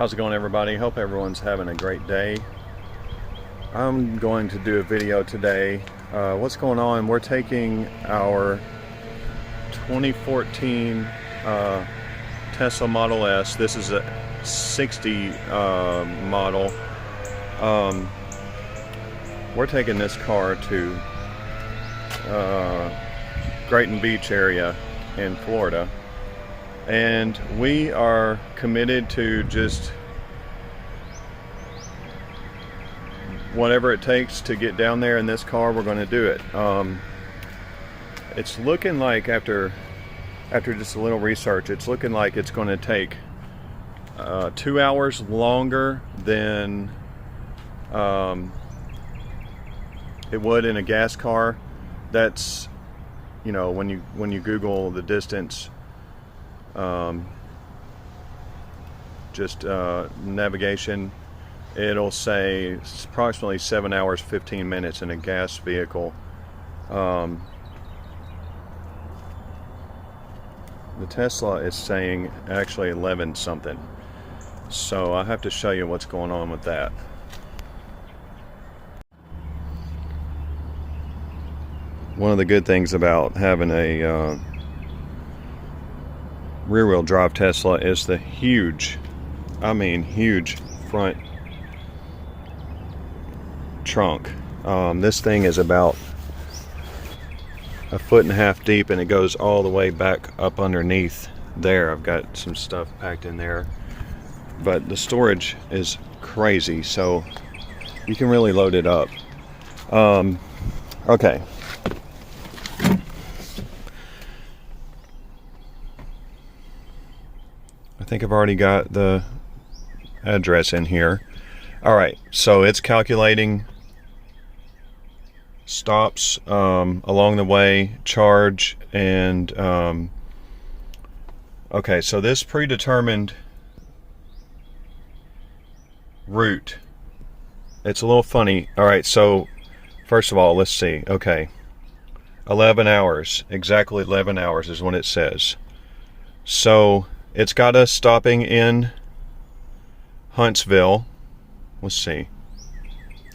How's it going, everybody? Hope everyone's having a great day. I'm going to do a video today. What's going on? We're taking our 2014 Tesla Model S. This is a 60 model. We're taking this car to Grayton Beach area in Florida. And we are committed to just whatever it takes to get down there in this car. We're going to do it. It's looking like after just a little research, it's looking like it's going to take 2 hours longer than it would in a gas car. That's, you know, when you Google the distance, navigation, it'll say it's approximately 7 hours 15 minutes in a gas vehicle. The Tesla is saying actually 11 something, so I have to show you what's going on with that. One of the good things about having a rear-wheel drive Tesla is the huge front trunk. This thing is about 1.5 feet deep, and it goes all the way back up underneath there. I've got some stuff packed in there, but the storage is crazy, so you can really load it up. Okay. I think I've already got the address in here. Alright, so it's calculating stops along the way, charge, and okay, so this predetermined route, it's a little funny. Alright, so first of all, let's see. Okay, 11 hours, exactly 11 hours is what it says. So it's got us stopping in Huntsville. Let's see.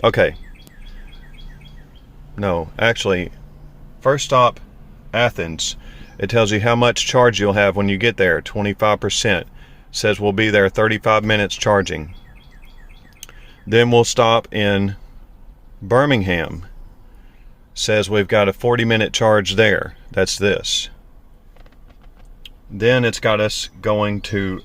Okay. No, actually, first stop, Athens. It tells you how much charge you'll have when you get there. 25%. Says we'll be there 35 minutes charging. Then we'll stop in Birmingham. Says we've got a 40-minute charge there. That's this. Then it's got us going to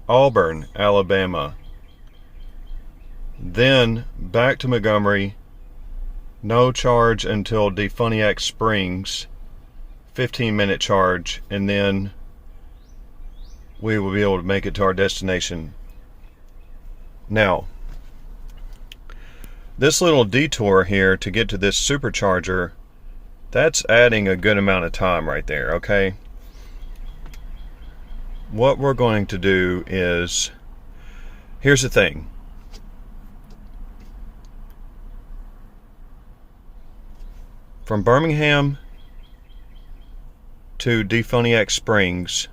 Auburn, Alabama. Then back to Montgomery. No charge until Defuniak Springs. 15-minute charge, and then we will be able to make it to our destination. Now, this little detour here to get to this supercharger, that's adding a good amount of time right there, okay? What we're going to do is, here's the thing. From Birmingham to Defuniak Springs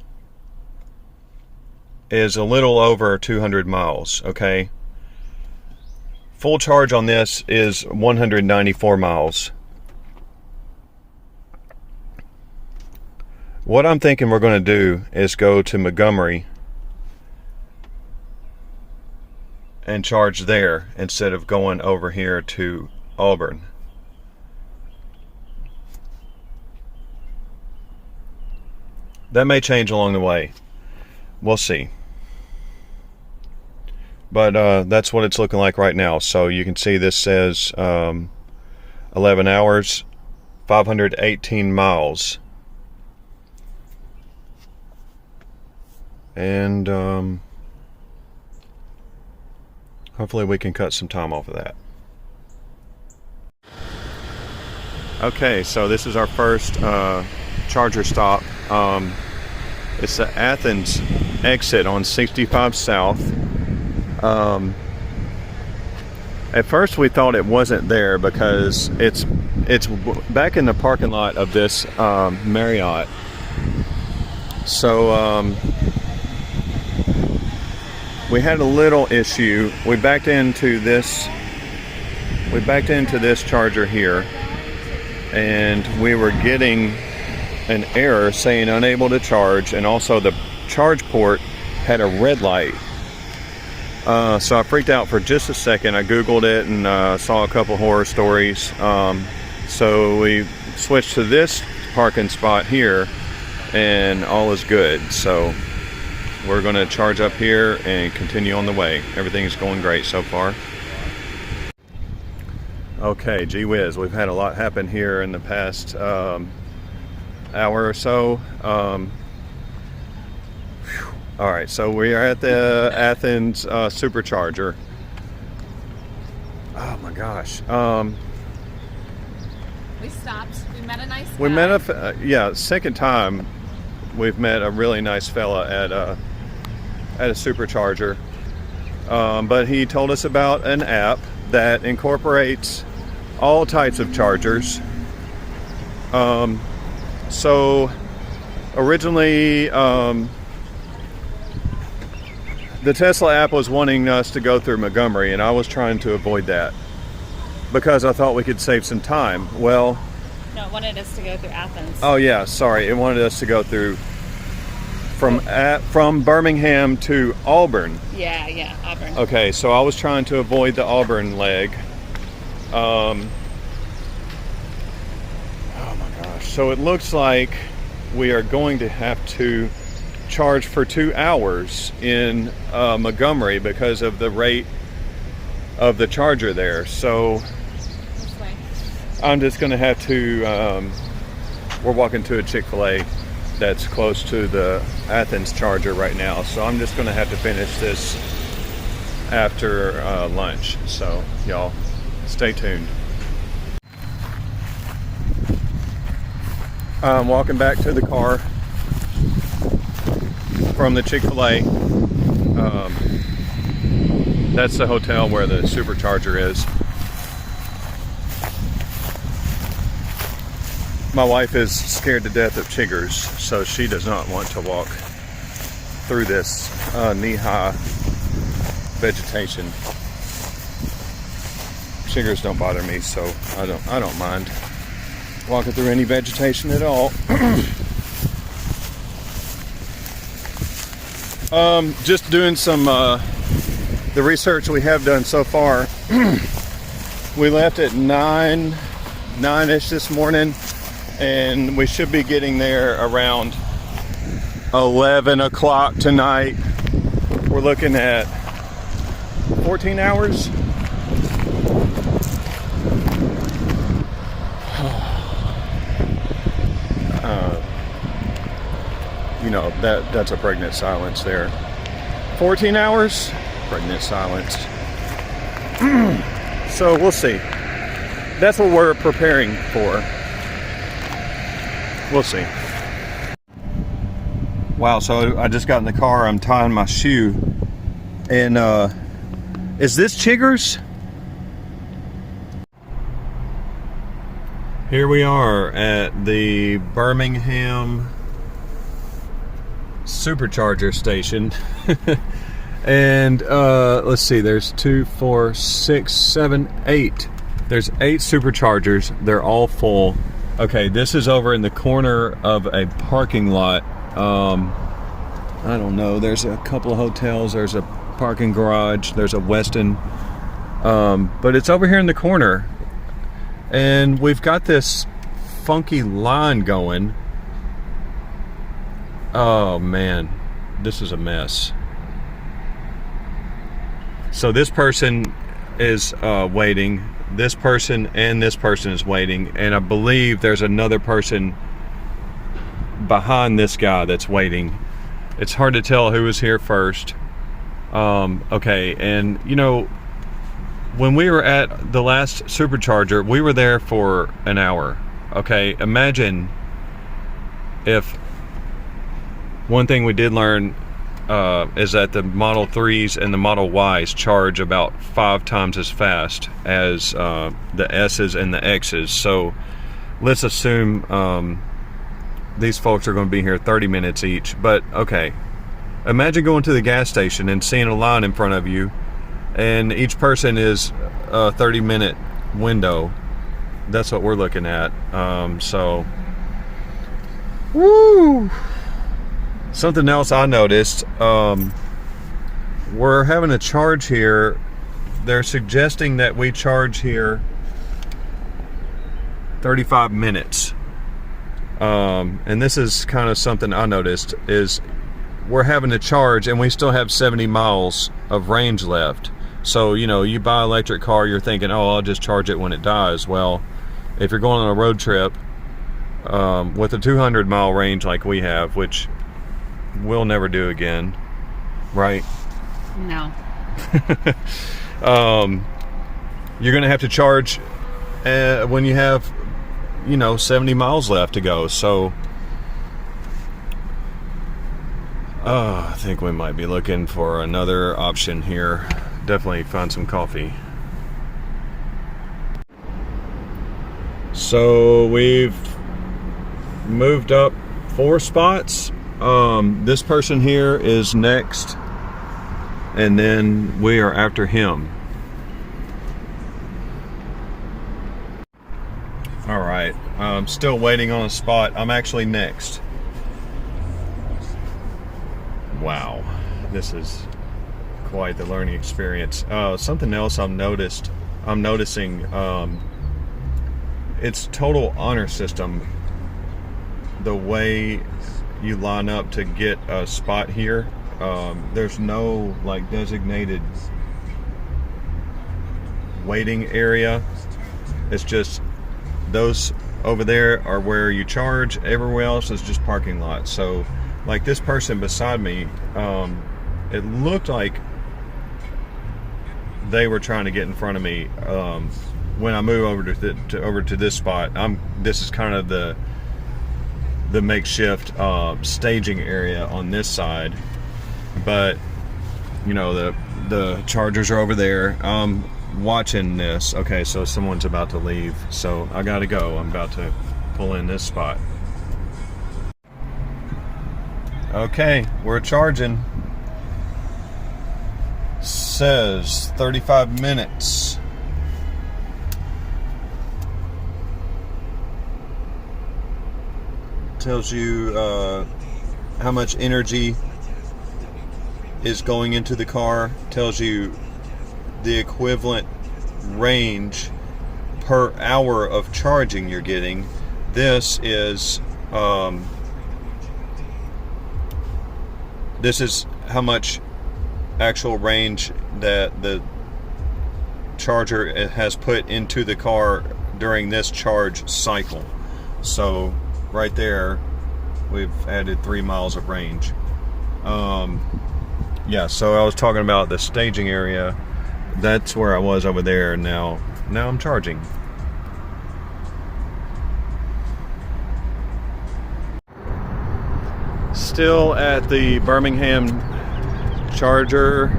is a little over 200 miles, okay? Full charge on this is 194 miles. What I'm thinking we're going to do is go to Montgomery and charge there instead of going over here to Auburn. That may change along the way. We'll see. But that's what it's looking like right now. So you can see this says 11 hours, 518 miles. And hopefully we can cut some time off of that. Okay, so this is our first charger stop. It's the Athens exit on 65 South. At first we thought it wasn't there because it's back in the parking lot of this Marriott. So we had a little issue. We backed into this charger here, and we were getting an error saying unable to charge, and also the charge port had a red light. So I freaked out for just a second. I googled it and saw a couple horror stories. So we switched to this parking spot here, and all is good. So we're going to charge up here and continue on the way. Everything's going great so far. Okay, gee whiz, we've had a lot happen here in the past hour or so. All right, so we are at the Athens supercharger. Oh my gosh. We stopped. We met a nice guy. We met second time we've met a really nice fella at a supercharger. But he told us about an app that incorporates all types of chargers. So originally, the Tesla app was wanting us to go through Montgomery, and I was trying to avoid that because I thought we could save some time. Well, no, it wanted us to go through Athens. Oh yeah, sorry. It wanted us to go through from Birmingham to Auburn. Yeah, Auburn. Okay, so I was trying to avoid the Auburn leg. Oh my gosh. So it looks like we are going to have to charge for 2 hours in Montgomery because of the rate of the charger there. So I'm just going to have to, we're walking to a Chick-fil-A that's close to the Athens charger right now. So I'm just going to have to finish this after lunch. So y'all stay tuned. I'm walking back to the car from the Chick-fil-A. That's the hotel where the supercharger is. My wife is scared to death of chiggers, so she does not want to walk through this knee-high vegetation. Chiggers don't bother me, so I don't mind walking through any vegetation at all. Just doing some the research we have done so far. We left at 9-ish this morning, and we should be getting there around 11 o'clock tonight. We're looking at 14 hours. You know, that's a pregnant silence there. 14 hours, pregnant silence. So we'll see. That's what we're preparing for. We'll see. Wow, so I just got in the car, I'm tying my shoe. And is this Chiggers? Here we are at the Birmingham supercharger station. And let's see, there's 2, 4, 6, 7, 8. There's 8 superchargers. They're all full. Okay, this is over in the corner of a parking lot. I don't know, there's a couple of hotels, there's a parking garage, there's a Westin, but it's over here in the corner. And we've got this funky line going. Oh man, this is a mess. So this person is waiting, this person and this person is waiting, and I believe there's another person behind this guy that's waiting. It's hard to tell who was here first. Okay, and you know, when we were at the last supercharger, we were there for an hour. Okay, imagine if one thing we did learn is that the Model 3s and the Model Ys charge about 5 times as fast as the S's and the X's. So let's assume these folks are going to be here 30 minutes each. But okay, imagine going to the gas station and seeing a line in front of you, and each person is a 30-minute window. That's what we're looking at. So, woo! Something else I noticed, we're having a charge here. They're suggesting that we charge here 35 minutes. And this is kind of something I noticed, is we're having to charge and we still have 70 miles of range left. So, you know, you buy an electric car, you're thinking, oh, I'll just charge it when it dies. Well, if you're going on a road trip with a 200-mile range like we have, which we'll never do again, right? No. You're gonna have to charge when you have, you know, 70 miles left to go. So I think we might be looking for another option here. Definitely find some coffee. So we've moved up 4 spots. This person here is next, and then we are after him. All right, I'm still waiting on a spot. I'm actually next. Wow, this is quite the learning experience. Something else I'm noticing, it's total honor system, the way you line up to get a spot here. There's no like designated waiting area. It's just those over there are where you charge. Everywhere else is just parking lots. So like this person beside me, it looked like they were trying to get in front of me. When I move over to this spot, this is kind of the makeshift staging area on this side, but you know the chargers are over there. Watching this. Okay, so someone's about to leave, so I gotta go. I'm about to pull in this spot. Okay, we're charging. Says 35 minutes. Tells you how much energy is going into the car. Tells you the equivalent range per hour of charging you're getting. This is how much actual range that the charger has put into the car during this charge cycle. So right there we've added 3 miles of range. Yeah, so I was talking about the staging area. That's where I was over there. Now I'm charging. Still at the Birmingham charger.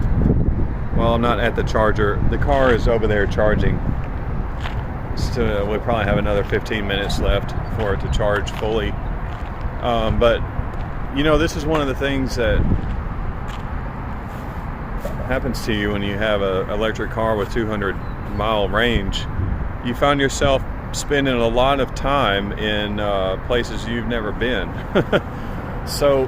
Well, I'm not at the charger. The car is over there charging. Still, we probably have another 15 minutes left for it to charge fully. But you know, this is one of the things that happens to you when you have an electric car with 200-mile range. You find yourself spending a lot of time in places you've never been. So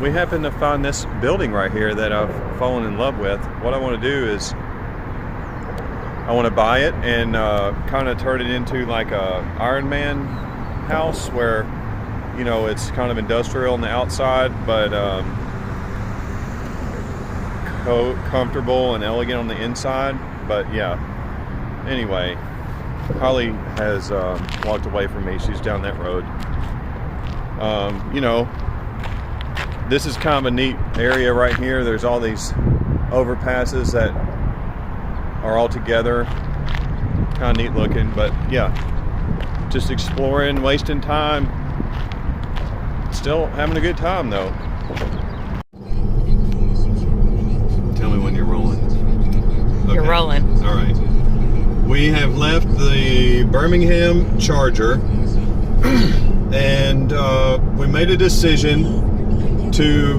we happen to find this building right here that I've fallen in love with. What I want to do is I want to buy it and kind of turn it into like a Iron Man house where, you know, it's kind of industrial on the outside, but comfortable and elegant on the inside. But yeah, anyway, Holly has walked away from me. She's down that road. You know, this is kind of a neat area right here. There's all these overpasses that are all together, kind of neat looking. But yeah, just exploring, wasting time, still having a good time though. Tell me when you're rolling. Okay. You're rolling. All right. We have left the Birmingham charger and we made a decision to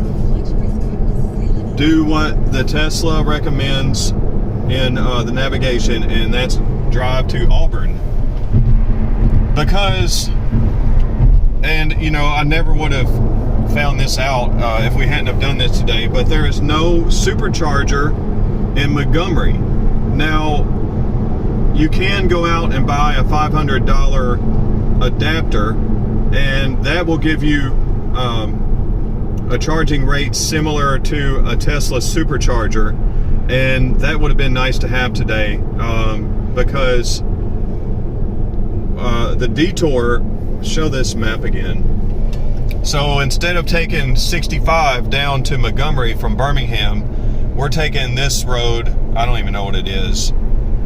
do what the Tesla recommends in the navigation, and that's drive to Auburn. Because, and you know, I never would have found this out if we hadn't have done this today, but there is no supercharger in Montgomery. Now, you can go out and buy a $500 adapter, and that will give you a charging rate similar to a Tesla supercharger, and that would have been nice to have today, because the detour, show this map again. So instead of taking 65 down to Montgomery from Birmingham, we're taking this road, I don't even know what it is,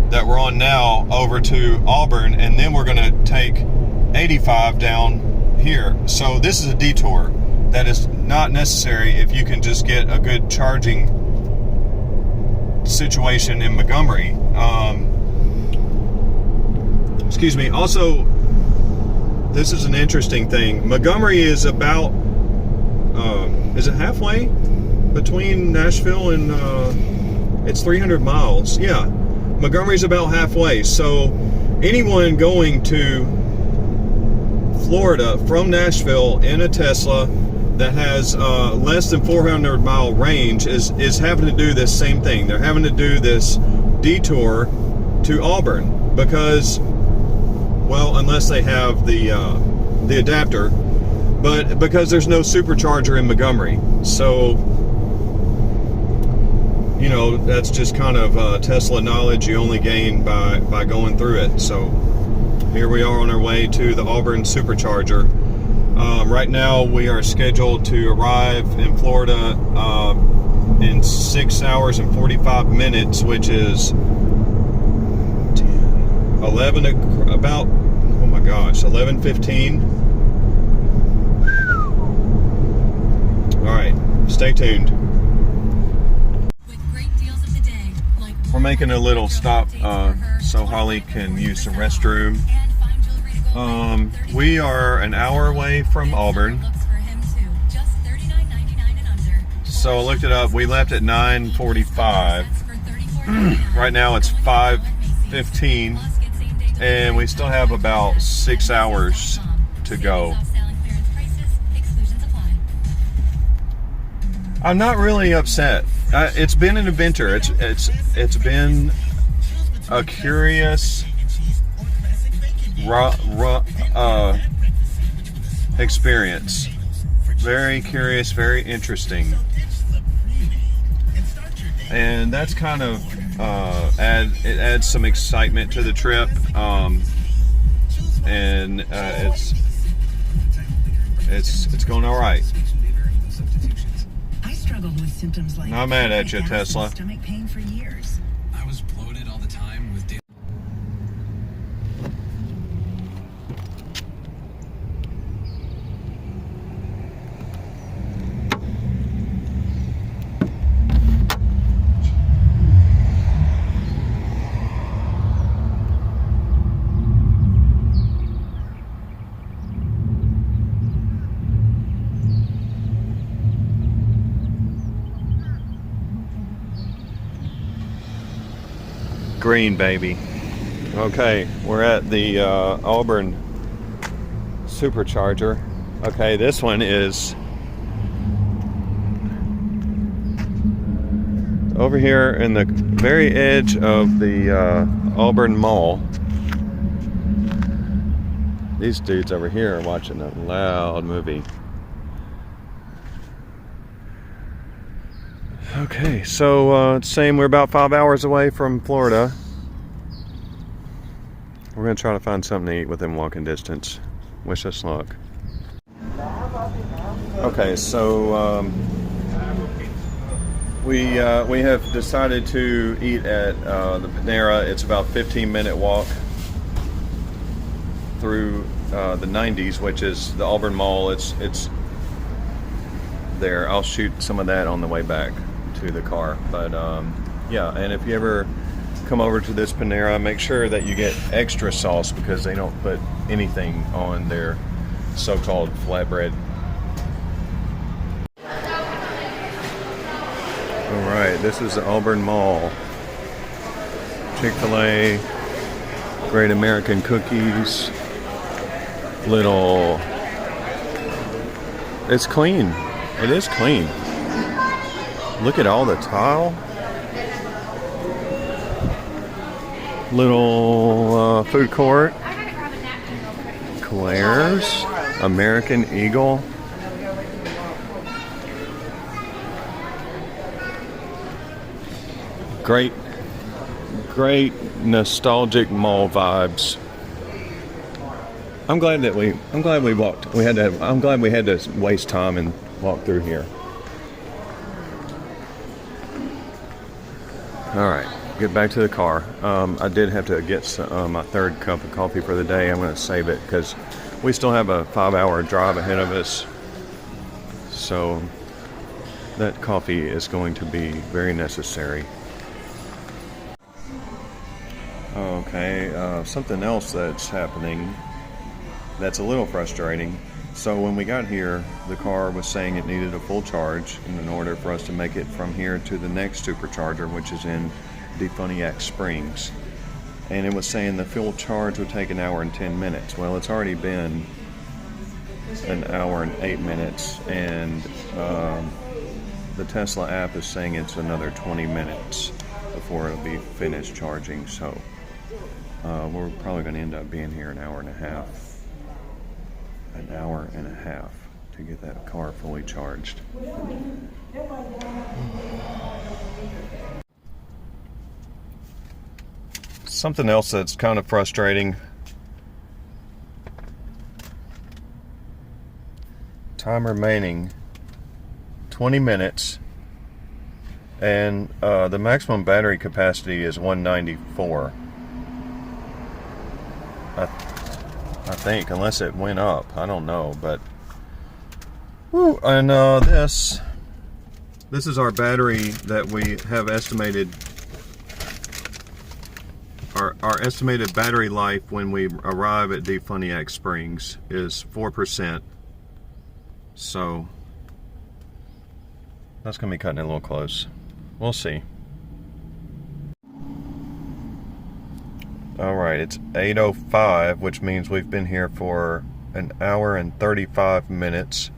that we're on now, over to Auburn, and then we're going to take 85 down here. So this is a detour that is not necessary if you can just get a good charging situation in Montgomery. Excuse me. Also, this is an interesting thing. Montgomery is about, is it halfway between Nashville and, it's 300 miles. Yeah. Montgomery's about halfway. So anyone going to Florida from Nashville in a Tesla that has less than 400-mile range is having to do this same thing. They're having to do this detour to Auburn because, well, unless they have the adapter, but because there's no supercharger in Montgomery. So, you know, that's just kind of Tesla knowledge you only gain by going through it. So here we are on our way to the Auburn supercharger. Right now we are scheduled to arrive in Florida in 6 hours and 45 minutes, which is 11:15. All right, stay tuned. We're making a little stop so Holly can use the restroom. We are an hour away from Auburn. So I looked it up. We left at 9:45. Right now it's 5:15, and we still have about 6 hours to go. I'm not really upset. It's been an adventure. It's been a curious experience. Very curious, very interesting, and that's kind of it adds some excitement to the trip, and it's going all right. I struggled with symptoms like not mad at you, Tesla. Stomach pain for years. I was bloated all the time with daily. Green, baby. Okay, we're at the Auburn supercharger. Okay, this one is over here in the very edge of the Auburn Mall. These dudes over here are watching a loud movie. Okay, so it's saying we're about 5 hours away from Florida. We're going to try to find something to eat within walking distance. Wish us luck. Okay, so we have decided to eat at the Panera. It's about a 15-minute walk through the 90s, which is the Auburn Mall. It's there. I'll shoot some of that on the way back to the car. But yeah, and if you ever come over to this Panera, make sure that you get extra sauce because they don't put anything on their so-called flatbread. All right, this is the Auburn Mall. Chick-fil-A, Great American Cookies, little... It's clean. It is clean. Look at all the tile. Little food court. Claire's, American Eagle. Great nostalgic mall vibes. I'm glad we walked. I'm glad we had to waste time and walk through here. All right, get back to the car. I did have to get my third cup of coffee for the day. I'm going to save it because we still have a 5-hour drive ahead of us. So that coffee is going to be very necessary. Okay, something else that's happening that's a little frustrating. So when we got here, the car was saying it needed a full charge in order for us to make it from here to the next supercharger, which is in Defuniak Springs. And it was saying the full charge would take 1 hour and 10 minutes. Well, it's already been 1 hour and 8 minutes, and the Tesla app is saying it's another 20 minutes before it'll be finished charging. So we're probably going to end up being here 1 hour and a half. 1 hour and a half to get that car fully charged. Something else that's kind of frustrating. Time remaining 20 minutes, and the maximum battery capacity is 194. I think, unless it went up, I don't know, but whew, and this is our battery that we have estimated. Our estimated battery life when we arrive at Defuniak Springs is 4%. So that's gonna be cutting it a little close. We'll see. Alright, it's 8:05, which means we've been here for 1 hour and 35 minutes.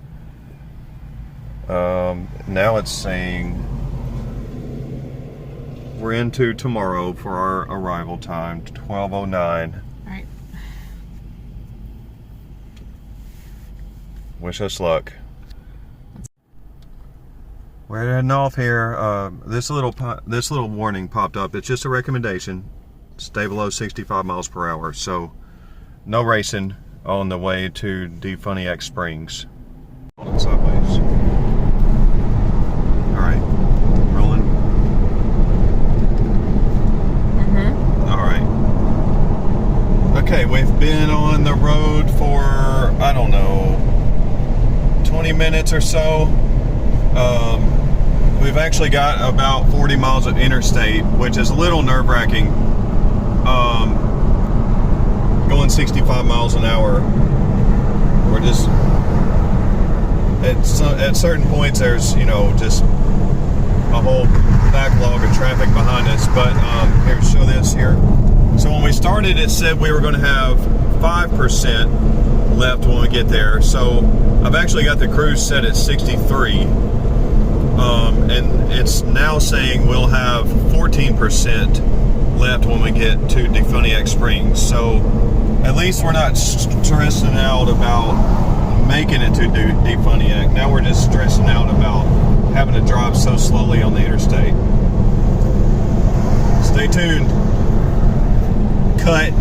Now it's saying we're into tomorrow for our arrival time, 12:09. Alright. Wish us luck. We're heading off here. This little warning popped up. It's just a recommendation. Stay below 65 miles per hour. So no racing on the way to Defuniak Springs. Hold on sideways. All right, rolling. All right. Okay, we've been on the road for, I don't know, 20 minutes or so. We've actually got about 40 miles of interstate, which is a little nerve-wracking. Going 65 miles an hour. We're just at certain points there's, you know, just a whole backlog of traffic behind us. But here, show this here. So when we started, it said we were going to have 5% left when we get there. So I've actually got the cruise set at 63. And it's now saying we'll have 14% left when we get to Defuniak Springs. So at least we're not stressing out about making it to Defuniak. Now we're just stressing out about having to drive so slowly on the interstate. Stay tuned. Cut.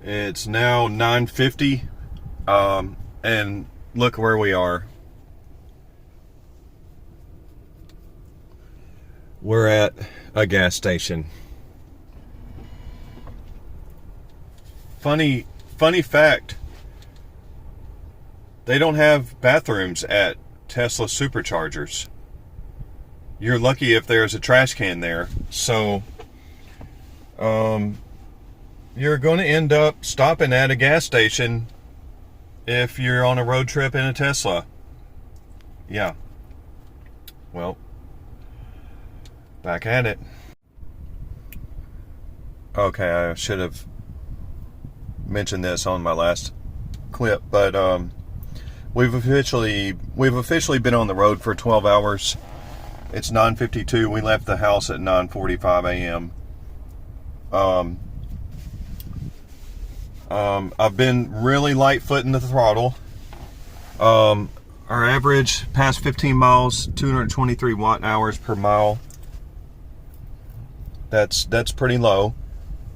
It's now 9:50, and look where we are. We're at a gas station. Funny fact, they don't have bathrooms at Tesla superchargers. You're lucky if there's a trash can there. So you're going to end up stopping at a gas station if you're on a road trip in a Tesla. Yeah. Well, back at it. Okay, I should have mentioned this on my last clip, but we've officially been on the road for 12 hours. It's 9:52. We left the house at 9:45 a.m. I've been really light footing the throttle. Our average past 15 miles, 223 watt hours per mile. That's pretty low,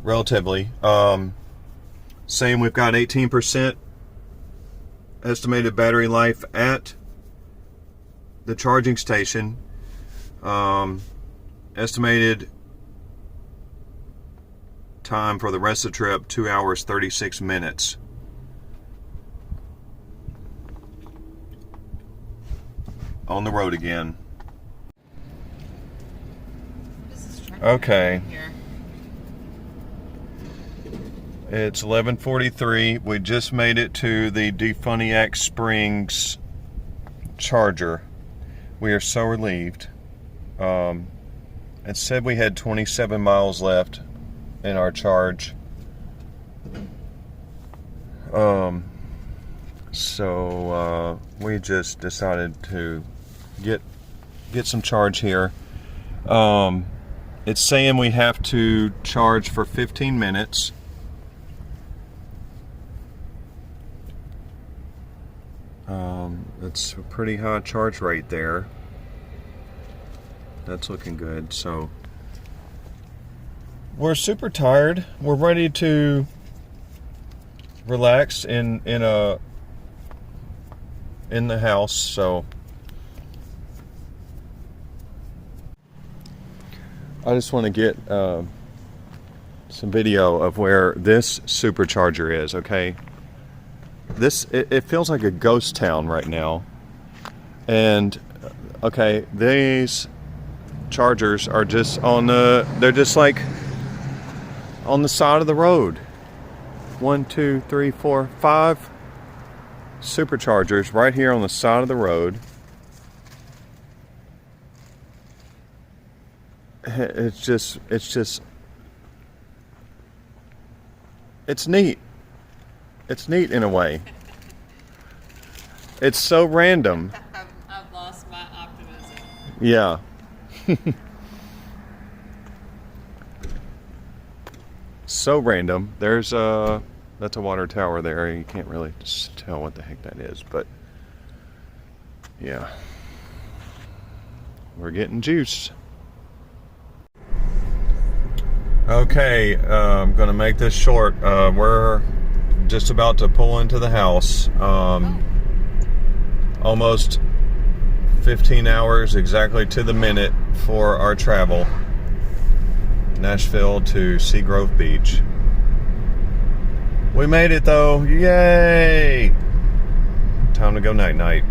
relatively. Saying we've got 18% estimated battery life at the charging station. Estimated time for the rest of the trip, 2 hours, 36 minutes. On the road again. Okay. It's 11:43. We just made it to the Defuniac Springs charger. We are so relieved. It said we had 27 miles left in our charge. So we just decided to get some charge here. It's saying we have to charge for 15 minutes. It's a pretty high charge rate there. That's looking good. So we're super tired. We're ready to relax in the house. So I just want to get some video of where this supercharger is. Okay, it feels like a ghost town right now. And okay, these chargers are just they're just like on the side of the road. 1, 2, 3, 4, 5 superchargers right here on the side of the road. It's neat. It's neat in a way. It's so random. I've lost my optimism. Yeah. So random. There's that's a water tower there. You can't really just tell what the heck that is, but yeah. We're getting juice. Okay, I'm gonna make this short. We're just about to pull into the house. Almost 15 hours exactly to the minute for our travel. Nashville to Seagrove Beach. We made it though, yay! Time to go night-night.